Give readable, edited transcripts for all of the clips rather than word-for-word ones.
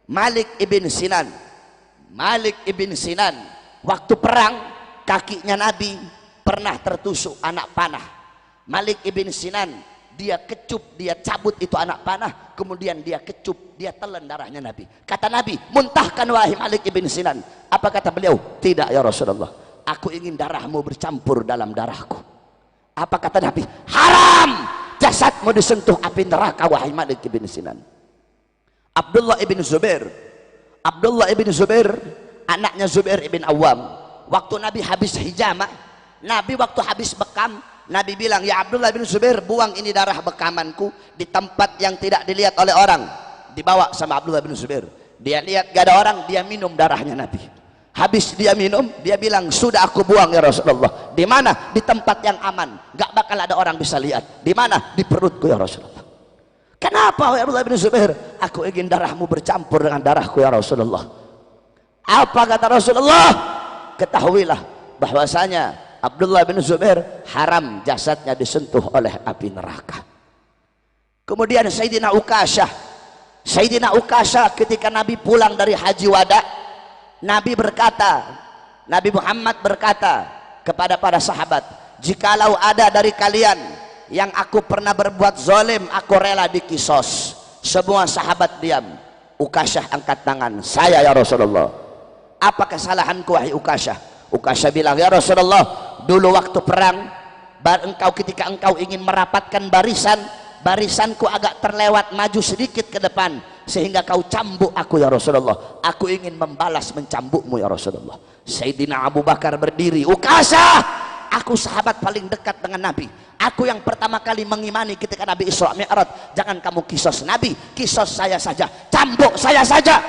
Malik ibn Sinan. Malik ibn Sinan, waktu perang kakinya Nabi pernah tertusuk anak panah. Malik ibn Sinan, dia kecup, dia cabut itu anak panah, kemudian dia kecup, dia telan darahnya Nabi. Kata Nabi, muntahkan wahai Malik ibn Sinan. Apa kata beliau? Tidak ya Rasulullah, aku ingin darahmu bercampur dalam darahku. Apa kata Nabi? Haram jasadmu disentuh api neraka wahai Malik ibn Sinan. Abdullah ibn Zubair. Abdullah ibn Zubair, anaknya Zubair ibn Awam. Waktu Nabi habis hijamah, Nabi waktu habis bekam, Nabi bilang, ya Abdullah bin Zubair, buang ini darah bekamanku di tempat yang tidak dilihat oleh orang. Dibawa sama Abdullah bin Zubair. Dia lihat gak ada orang, dia minum darahnya Nabi. Habis dia minum, dia bilang, sudah aku buang ya Rasulullah. Di mana? Di tempat yang aman, gak bakal ada orang bisa lihat. Di mana? Di perutku ya Rasulullah. Kenapa ya Abdullah bin Zubair? Aku ingin darahmu bercampur dengan darahku ya Rasulullah. Apa kata Rasulullah? Ketahuilah bahwasanya Abdullah bin Zubair haram jasadnya disentuh oleh api neraka. Kemudian Sayyidina Ukasyah. Sayyidina Ukasyah ketika Nabi pulang dari haji wada, Nabi berkata, Nabi Muhammad berkata kepada para sahabat, jikalau ada dari kalian yang aku pernah berbuat zalim, aku rela dikisos. Semua sahabat diam. Ukasyah angkat tangan, saya ya Rasulullah. Apa kesalahanku wahai Ukasyah? Ukasyah bilang, ya Rasulullah, dulu waktu perang, ketika engkau ingin merapatkan barisan, barisanku agak terlewat maju sedikit ke depan, sehingga kau cambuk aku ya Rasulullah. Aku ingin membalas mencambukmu ya Rasulullah. Sayyidina Abu Bakar berdiri, Ukasyah, aku sahabat paling dekat dengan Nabi, aku yang pertama kali mengimani ketika Nabi Isra Mi'raj. Jangan kamu kisos Nabi, kisos saya saja, cambuk saya saja.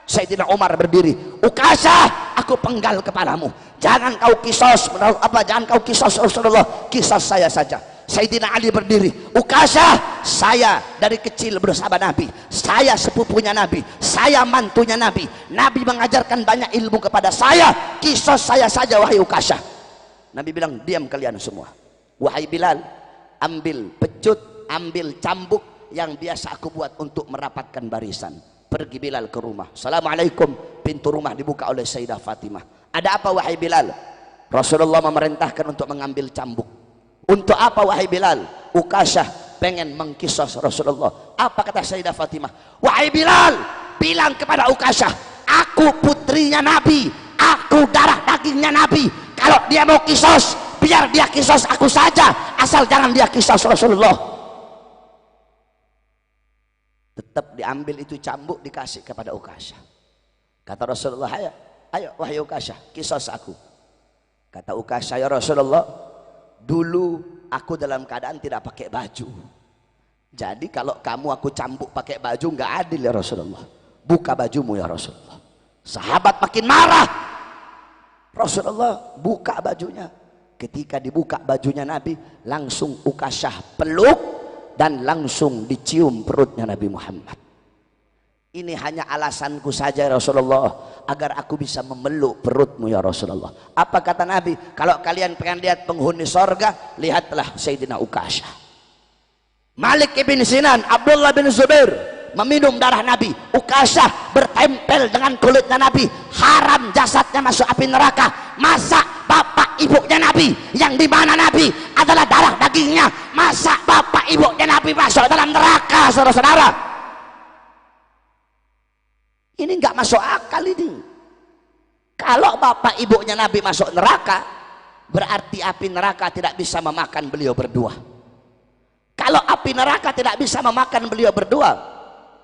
Sayyidina Umar berdiri, Ukasyah, aku penggal kepalamu, jangan kau kisos, jangan kau kisos Rasulullah, kisos saya saja. Sayyidina Ali berdiri, Ukasyah, saya dari kecil bersama Nabi, saya sepupunya Nabi, saya mantunya Nabi, Nabi mengajarkan banyak ilmu kepada saya, kisos saya saja wahai Ukasyah. Nabi bilang, diam kalian semua. Wahai Bilal, ambil pecut, ambil cambuk yang biasa aku buat untuk merapatkan barisan. Pergi Bilal ke rumah. Assalamualaikum. Pintu rumah dibuka oleh Sayyidah Fatimah. Ada apa wahai Bilal? Rasulullah memerintahkan untuk mengambil cambuk. Untuk apa wahai Bilal? Ukasyah pengen mengkisos Rasulullah. Apa kata Sayyidah Fatimah? Wahai Bilal, bilang kepada Ukasyah, aku putrinya Nabi, aku darah dagingnya Nabi. Kalau dia mau kisos, biar dia kisos aku saja, asal jangan dia kisos Rasulullah. Tetap diambil itu cambuk, dikasih kepada Ukasyah. Kata Rasulullah, ayo wahai Ukasyah, kisos aku. Kata Ukasyah, ya Rasulullah, dulu aku dalam keadaan tidak pakai baju, jadi kalau kamu aku cambuk pakai baju nggak adil ya Rasulullah. Buka bajumu ya Rasulullah. Sahabat makin marah. Rasulullah buka bajunya. Ketika dibuka bajunya Nabi, langsung Ukasyah peluk dan langsung dicium perutnya Nabi Muhammad. Ini hanya alasanku saja ya Rasulullah, agar aku bisa memeluk perutmu ya Rasulullah. Apa kata Nabi? Kalau kalian pengen lihat penghuni sorga, lihatlah Sayyidina Ukasyah. Malik ibn Sinan, Abdullah bin Zubair meminum darah Nabi. Ukasyah bertempel dengan kulitnya Nabi, haram jasadnya masuk api neraka. Masa bapak ibunya Nabi, yang dimana Nabi adalah darah dagingnya, masa bapak ibunya Nabi masuk dalam neraka? Saudara-saudara, ini nggak masuk akal ini. Kalau bapak ibunya Nabi masuk neraka, berarti api neraka tidak bisa memakan beliau berdua. Kalau api neraka tidak bisa memakan beliau berdua,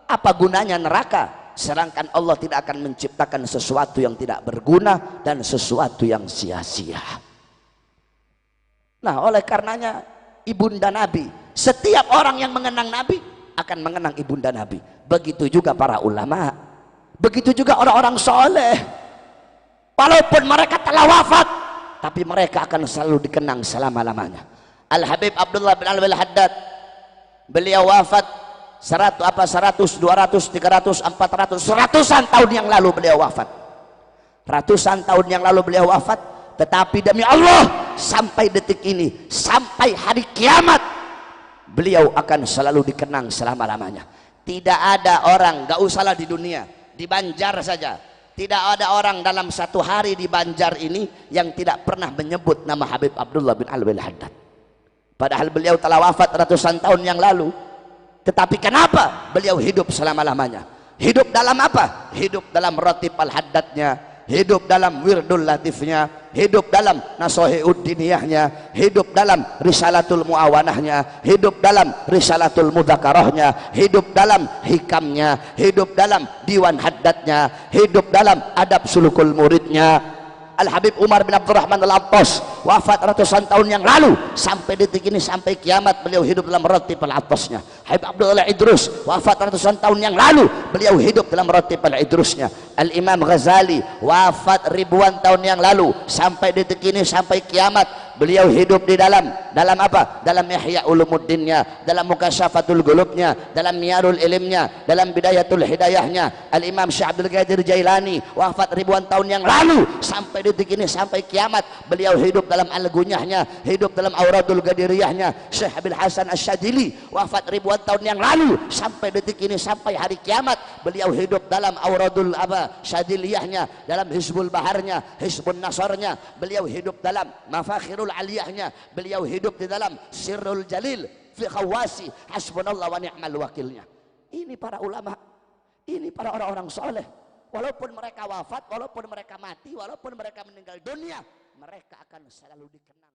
apa gunanya neraka? Sedangkan Allah tidak akan menciptakan sesuatu yang tidak berguna dan sesuatu yang sia-sia. Nah, oleh karenanya ibunda Nabi, setiap orang yang mengenang Nabi akan mengenang ibunda Nabi. Begitu juga para ulama, begitu juga orang-orang soleh. Walaupun mereka telah wafat, tapi mereka akan selalu dikenang selama-lamanya. Al-Habib Abdullah bin Al-Haddad, beliau wafat 100, 200, 300, 400, ratusan tahun yang lalu beliau wafat. Ratusan tahun yang lalu beliau wafat, tetapi demi Allah, sampai detik ini, sampai hari kiamat, beliau akan selalu dikenang selama-lamanya. Tidak ada orang, gak usahlah di dunia, di Banjar saja tidak ada orang dalam satu hari di Banjar ini yang tidak pernah menyebut nama Habib Abdullah bin Alwi Al-Haddad. Padahal beliau telah wafat ratusan tahun yang lalu. Tetapi kenapa beliau hidup selama-lamanya? Hidup dalam apa? Hidup dalam Ratib Al-Haddadnya, hidup dalam Wirdul Latifnya, hidup dalam Nasohi'ud Diniyahnya, hidup dalam Risalatul Muawanahnya, hidup dalam Risalatul Mudzakarahnya, hidup dalam Hikamnya, hidup dalam Diwan Haddadnya, hidup dalam Adab Sulukul Muridnya. Al-Habib Umar bin Abdurrahman Al-Attas wafat ratusan tahun yang lalu, sampai detik ini sampai kiamat beliau hidup dalam Ratib Al-Attasnya. Habib Abdullah Idrus wafat ratusan tahun yang lalu, beliau hidup dalam Ratib Al-Idrusnya. Al-Imam Ghazali wafat ribuan tahun yang lalu, sampai detik ini sampai kiamat beliau hidup di dalam apa? Dalam Ihya Ulumuddinnya, dalam Mukasyafatul Qulubnya, dalam Miyarul Ilmnya, dalam Bidayatul Hidayahnya. Al-Imam Syekh Abdul Qadir Jailani wafat ribuan tahun yang lalu, sampai detik ini sampai kiamat beliau hidup dalam Al-Gunyahnya, hidup dalam Auradul Qadiriyahnya. Syekh Abil Hasan Asy-Syadzili wafat ribuan tahun yang lalu, sampai detik ini sampai hari kiamat beliau hidup dalam Auradul Syadziliyahnya, dalam Hizbul Baharnya, Hizbun Nasarnya. Beliau hidup dalam Mafakhirul Aliyahnya, beliau hidup di dalam Sirrul Jalil fi Khawasi Hasbunallah wa ni'mal wakilnya. Ini para ulama, ini para orang-orang soleh. Walaupun mereka wafat, walaupun mereka mati, walaupun mereka meninggal dunia, mereka akan selalu dikenang.